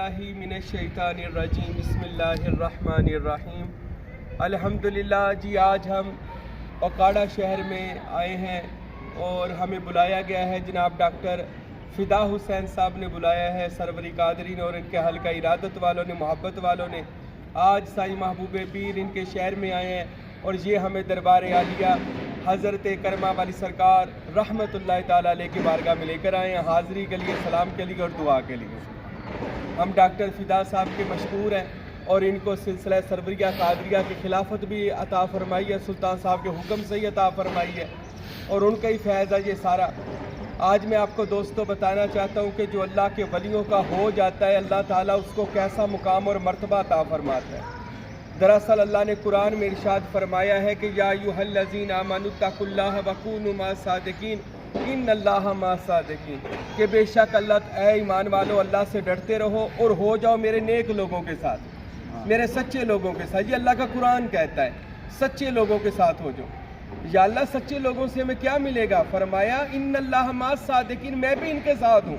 من الشیطان الرجیم بسم اللہ الرحمن الرحیم۔ الحمدللہ جی آج ہم اوکاڑا شہر میں آئے ہیں اور ہمیں بلایا گیا ہے، جناب ڈاکٹر فدا حسین صاحب نے بلایا ہے، سروری قادری نے اور ان کے حلقہ ارادت والوں نے، محبت والوں نے۔ آج سائیں محبوب پیر ان کے شہر میں آئے ہیں اور یہ ہمیں دربار عالیہ حضرت کرمہ والی سرکار رحمت اللہ تعالیٰ علیہ کی بارگاہ میں لے کر آئے ہیں، حاضری کے لیے، سلام کے لیے اور دعا کے لیے۔ ہم ڈاکٹر فدا صاحب کے مشکور ہیں اور ان کو سلسلہ سروریہ قادریہ کی خلافت بھی عطا فرمائی ہے، سلطان صاحب کے حکم سے ہی عطا فرمائی ہے اور ان کا ہی فیض ہے یہ سارا۔ آج میں آپ کو دوستو بتانا چاہتا ہوں کہ جو اللہ کے ولیوں کا ہو جاتا ہے، اللہ تعالیٰ اس کو کیسا مقام اور مرتبہ عطا فرماتا ہے۔ دراصل اللہ نے قرآن میں ارشاد فرمایا ہے کہ یا ایھا الذین آمنوا اتقوا اللہ وکونوا مع الصادقین ان اللہ مع الصادقین، کہ بے شک اللہ، اے ایمان والو، اللہ سے ڈرتے رہو اور ہو جاؤ میرے نیک لوگوں کے ساتھ، میرے سچے لوگوں کے ساتھ۔ یہ اللہ کا قرآن کہتا ہے، سچے لوگوں کے ساتھ ہو جاؤ۔ یا اللہ سچے لوگوں سے ہمیں کیا ملے گا؟ فرمایا ان اللہ مع الصادقین، میں بھی ان کے ساتھ ہوں۔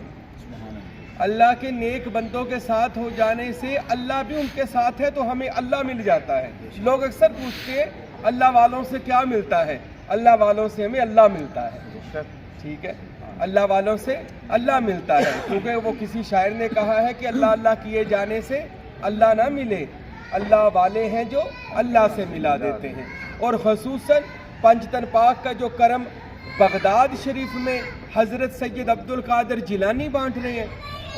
اللہ کے نیک بندوں کے ساتھ ہو جانے سے اللہ بھی ان کے ساتھ ہے تو ہمیں اللہ مل جاتا ہے۔ لوگ اکثر پوچھتے ہیں اللہ والوں سے کیا ملتا ہے؟ اللہ والوں سے ہمیں اللہ ملتا ہے، ٹھیک ہے؟ اللہ والوں سے اللہ ملتا ہے، کیونکہ وہ کسی شاعر نے کہا ہے کہ اللہ اللہ کیے جانے سے اللہ نہ ملے، اللہ والے ہیں جو اللہ سے ملا دیتے ہیں۔ اور خصوصاً پنجتن پاک کا جو کرم بغداد شریف میں حضرت سید عبد القادر جیلانی بانٹ رہے ہیں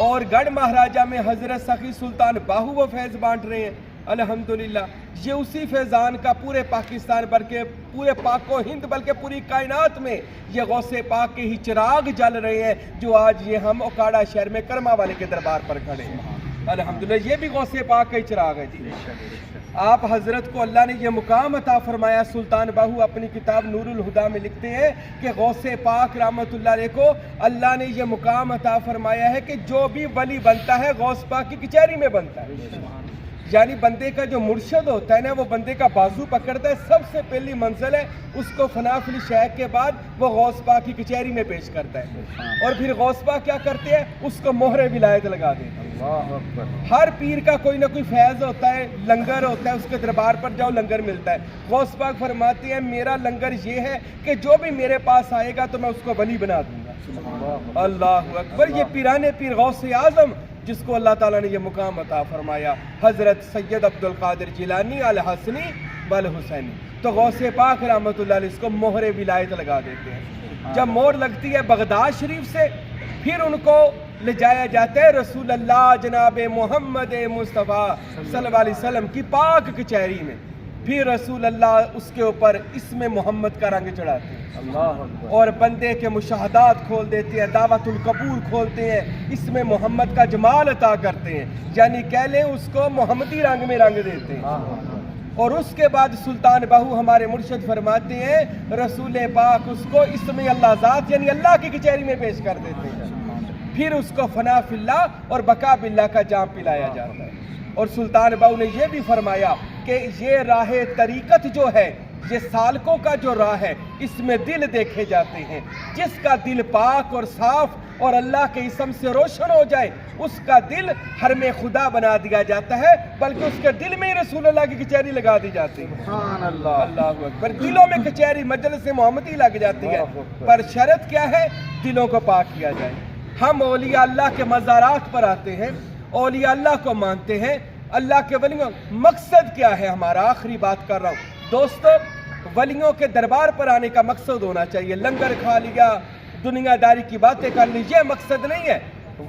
اور گڑھ مہاراجہ میں حضرت سخی سلطان باہو و فیض بانٹ رہے ہیں، الحمدللہ یہ اسی فیضان کا پورے پاکستان بلکہ پورے پاک و ہند بلکہ پوری کائنات میں یہ غوث پاک کے ہی چراغ جل رہے ہیں، جو آج یہ ہم اوکاڑا شہر میں کرمہ والے کے دربار پر کھڑے ہیں۔ الحمدللہ یہ بھی غوث پاک کا ہی چراغ ہے جی۔ آپ حضرت کو اللہ نے یہ مقام عطا فرمایا۔ سلطان باہو اپنی کتاب نور الہدا میں لکھتے ہیں کہ غوث پاک رحمت اللہ علیہ کو اللہ نے یہ مقام عطا فرمایا ہے کہ جو بھی ولی بنتا ہے غوث پاک کی کچہری میں بنتا ہے، یعنی بندے کا جو مرشد ہوتا ہے نا، وہ بندے کا بازو پکڑتا ہے، سب سے پہلی منزل ہے اس کو فنا فی الشیخ کے بعد وہ غوث پاک کی کچہری میں پیش کرتا ہے، اور پھر غوث پاک کیا کرتے ہیں؟ اس کو مہر ولایت لگا دیتے ہیں۔ ہر پیر کا کوئی نہ کوئی فیض ہوتا ہے، لنگر ہوتا ہے، اس کے دربار پر جاؤ لنگر ملتا ہے۔ غوث پاک فرماتے ہیں میرا لنگر یہ ہے کہ جو بھی میرے پاس آئے گا تو میں اس کو ولی بنا دوں گا۔ اللہ اکبر۔ یہ پیرانے پیر غوث اعظم جس کو اللہ تعالیٰ نے یہ مقام عطا فرمایا، حضرت سید عبد القادر جیلانی الحسنی والحسینی، تو غوث پاک رحمت اللہ علیہ اس کو مہر ولایت لگا دیتے ہیں۔ جب مہر لگتی ہے بغداد شریف سے، پھر ان کو لے جایا جاتا ہے رسول اللہ جناب محمد مصطفیٰ صلی اللہ علیہ وسلم کی پاک کچہری میں، پھر رسول اللہ اس کے اوپر اسم محمد کا رنگ چڑھاتے ہیں اور بندے کے مشاہدات کھول دیتے ہیں، دعوت القبور کھولتے ہیں، اسم محمد کا جمال عطا کرتے ہیں، یعنی کہہ لیں اس کو محمدی رنگ میں رنگ دیتے ہیں۔ اور اس کے بعد سلطان باہو ہمارے مرشد فرماتے ہیں رسول پاک اس کو اسم اللہ ذات یعنی اللہ کی کچہری میں پیش کر دیتے ہیں، پھر اس کو فنا فی اللہ اور بقا باللہ کا جام پلایا جاتا ہے۔ اور سلطان باہو نے یہ بھی فرمایا کہ یہ راہ طریقت جو ہے، یہ سالکوں کا جو راہ ہے، اس میں دل دیکھے جاتے ہیں، جس کا دل پاک اور صاف اور اللہ کے اسم سے روشن ہو جائے اس کا دل حرم خدا بنا دیا جاتا ہے، بلکہ اس کے دل میں ہی رسول اللہ کی کچہری لگا دی جاتی ہے۔ سبحان اللہ، اللہ اکبر۔ دلوں میں کچہری مجلس محمدی لگ جاتی ہے، پر شرط کیا ہے؟ دلوں کو پاک کیا جائے۔ ہم اولیاء اللہ کے مزارات پر آتے ہیں، اولیاء اللہ کو مانتے ہیں، اللہ کے ولیوں، مقصد کیا ہے ہمارا؟ آخری بات کر رہا ہوں دوستو، ولیوں کے دربار پر آنے کا مقصد ہونا چاہیے۔ لنگر کھا لیا، دنیا داری کی باتیں کر لی، یہ مقصد نہیں ہے۔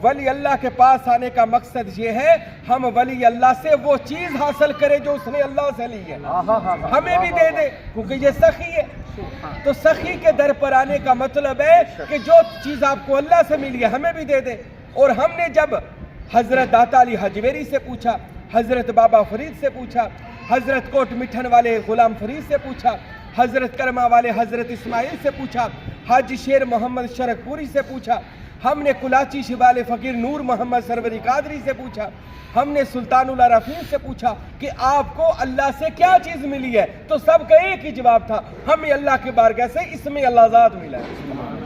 ولی اللہ کے پاس آنے کا مقصد یہ ہے ہم ولی اللہ سے وہ چیز حاصل کریں جو اس نے اللہ سے لی ہے، ہمیں بھی دے دے، کیونکہ یہ سخی ہے۔ تو سخی کے در پر آنے کا مطلب ہے کہ جو چیز آپ کو اللہ سے ملی ہے ہمیں بھی دے دے۔ اور ہم نے جب حضرت داتا علی حجویری سے پوچھا، حضرت بابا فرید سے پوچھا، حضرت کوٹ مٹھن والے غلام فرید سے پوچھا، حضرت کرمہ والے حضرت اسماعیل سے پوچھا، حاجی شیر محمد شرک پوری سے پوچھا، ہم نے کلاچی شبال فقیر نور محمد سروری قادری سے پوچھا، ہم نے سلطان العارفین سے پوچھا کہ آپ کو اللہ سے کیا چیز ملی ہے، تو سب کا ایک ہی جواب تھا، ہمیں اللہ کے بارگاہ سے اسم اللہ ذات ملا ہے۔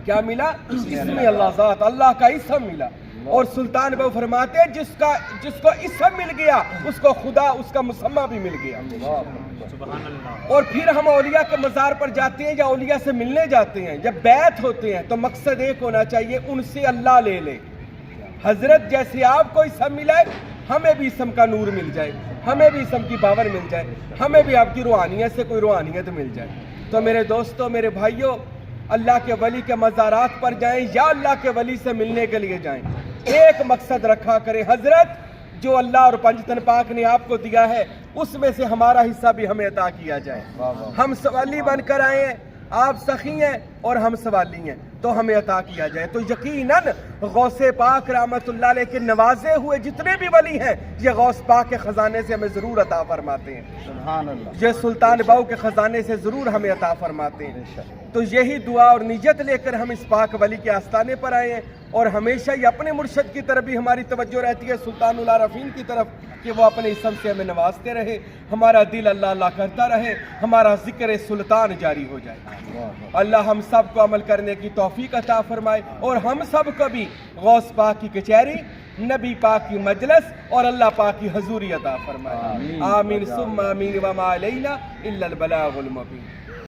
کیا ملا؟ اسم اللہ ذات، اللہ کا اسم ملا۔ اور سلطان بہو فرماتے ہیں جس کو اسم مل گیا اس کو خدا اس کا مسمہ بھی مل گیا۔ اور پھر ہم اولیاء کے مزار پر جاتے ہیں یا اولیاء سے ملنے جاتے ہیں، جب بیعت ہوتے ہیں تو مقصد ایک ہونا چاہیے ان سے اللہ لے لے۔ حضرت جیسے آپ کو اسم ملا ہے ہمیں بھی اسم کا نور مل جائے، ہمیں بھی اسم کی پاور مل جائے، ہمیں بھی آپ کی روحانیت سے کوئی روحانیت مل جائے۔ تو میرے دوستوں، میرے بھائیوں، اللہ کے ولی کے مزارات پر جائیں یا اللہ کے ولی سے ملنے کے لیے جائیں، ایک مقصد رکھا کریں، حضرت جو اللہ اور پنجتن پاک نے آپ کو دیا ہے اس میں سے ہمارا حصہ بھی ہمیں عطا کیا جائے۔ ہم سوالی بن کر آئے ہیں، آپ سخی ہیں اور ہم سوالی ہیں، تو ہمیں عطا کیا جائے۔ تو یقیناً غوث پاک رحمت اللہ علیہ کے نوازے ہوئے جتنے بھی ولی ہیں یہ غوث پاک کے خزانے سے ہمیں ضرور عطا فرماتے ہیں، سبحان اللہ، یہ سلطان بہو کے خزانے سے ضرور ہمیں عطا فرماتے ہیں۔ تو یہی دعا اور نیت لے کر ہم اس پاک ولی کے آستانے پر آئے ہیں، اور ہمیشہ یہ اپنے مرشد کی طرف بھی ہماری توجہ رہتی ہے، سلطان العارفین کی طرف، کہ وہ اپنے اسم سے ہمیں نوازتے رہے، ہمارا دل اللہ اللہ کرتا رہے، ہمارا ذکر سلطان جاری ہو جائے۔ اللہ ہم سب کو عمل کرنے کی توفیق عطا فرمائے، اور ہم سب کو بھی غوث پاک کی کچہری، نبی پاک کی مجلس اور اللہ پاک کی حضوری عطا فرمائے۔ آمین ثم آمین وما علینا الا البلاغ المبین۔